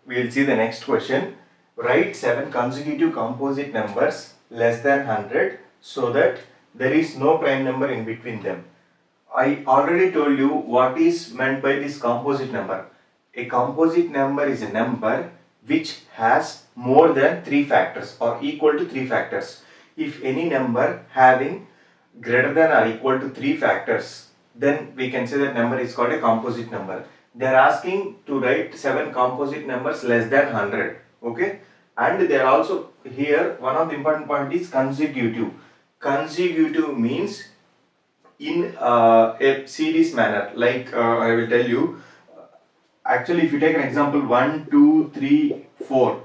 we will see the next question. Write 7 consecutive composite numbers less than 100 so that there is no prime number in between them. I already told you what is meant by this composite number. A composite number is a number which has more than 3 factors or equal to 3 factors. If any number having greater than or equal to 3 factors, then we can say that number is called a composite number. They are asking to write 7 composite numbers less than 100. Okay, and they are also here, one of the important point is consecutive. Consecutive means in a series manner, like I will tell you. Actually, if you take an example 1, 2, 3, 4,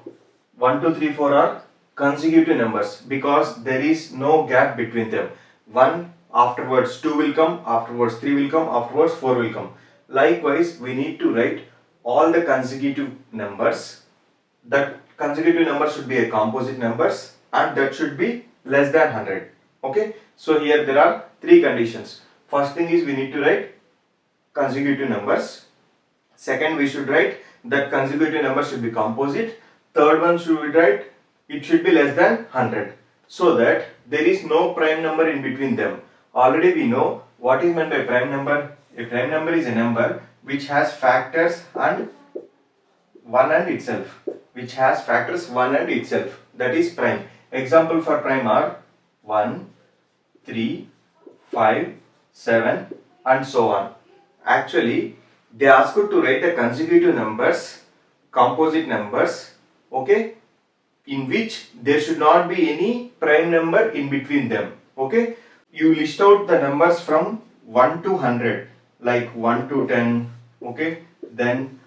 1, 2, 3, 4 are consecutive numbers because there is no gap between them. 1 afterwards 2 will come, afterwards 3 will come, afterwards 4 will come. Likewise, we need to write all the consecutive numbers. That consecutive number should be a composite numbers and that should be less than 100. Okay, so here there are 3 conditions. First thing is we need to write consecutive numbers. Second, we should write that consecutive number should be composite. Third one should we write it should be less than 100 so that there is no prime number in between them. Already we know what is meant by prime number. A prime number is a number which has factors and 1 and itself. Which has factors 1 and itself. That is prime. Example for prime are 1, 3, 5, 7 and so on. Actually, they ask you to write the consecutive numbers, composite numbers, okay, in which there should not be any prime number in between them. Okay, you list out the numbers from 1 to 100, like 1 to 10, okay, then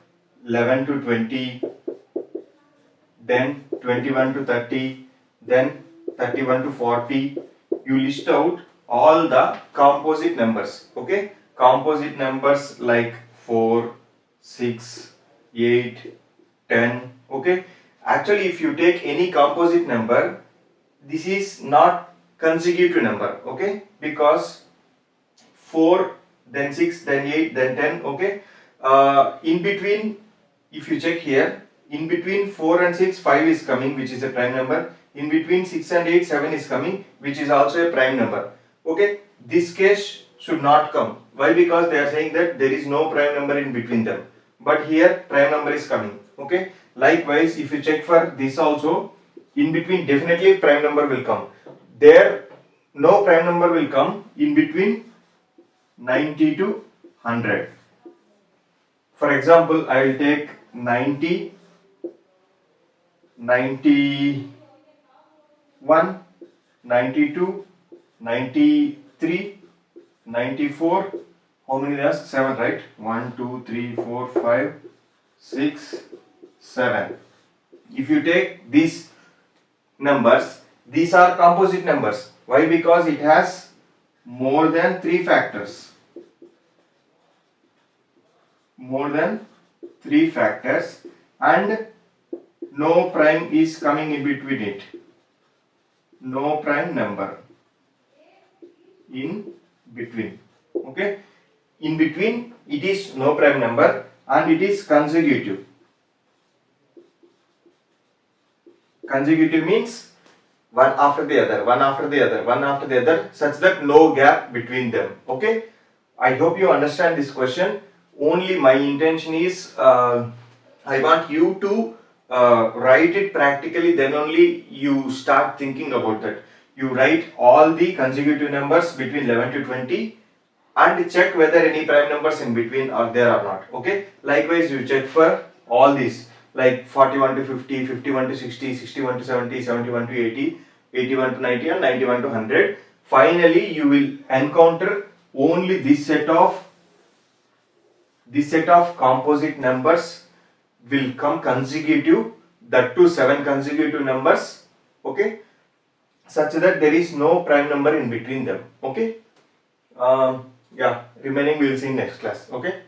11 to 20, then 21 to 30, then 31 to 40. You list out all the composite numbers. Okay, composite numbers like 4, 6, 8, 10. Okay, actually if you take any composite number, this is not consecutive number. Okay, because 4, then 6, then 8, then 10. Okay, in between, if you check here, in between 4 and 6, 5 is coming, which is a prime number. In between 6 and 8, 7 is coming, which is also a prime number. Okay, this case should not come. Why? Because they are saying that there is no prime number in between them. But here prime number is coming. Okay, likewise if you check for this also, in between definitely prime number will come. There no prime number will come in between 90 to 100. For example, I will take 90, 91, 92, 93, 94. How many there are? 7, right? 1, 2, 3, 4, 5, 6, 7. If you take these numbers, these are composite numbers. Why? Because it has more than 3 factors. More than 3 factors and no prime is coming in between it. No prime number in between. Okay, in between it is no prime number and it is consecutive. Consecutive means one after the other, one after the other, one after the other, such that no gap between them. Okay, I hope you understand this question. Only my intention is I want you to write it practically, then only you start thinking about that. You write all the consecutive numbers between 11 to 20 and check whether any prime numbers in between are there or not. Okay, likewise you check for all these like 41 to 50, 51 to 60, 61 to 70, 71 to 80, 81 to 90 and 91 to 100. Finally you will encounter only this set of composite numbers will come consecutive, that too 7 consecutive numbers. Okay, such that there is no prime number in between them. Okay, yeah, remaining we will see in next class. Okay.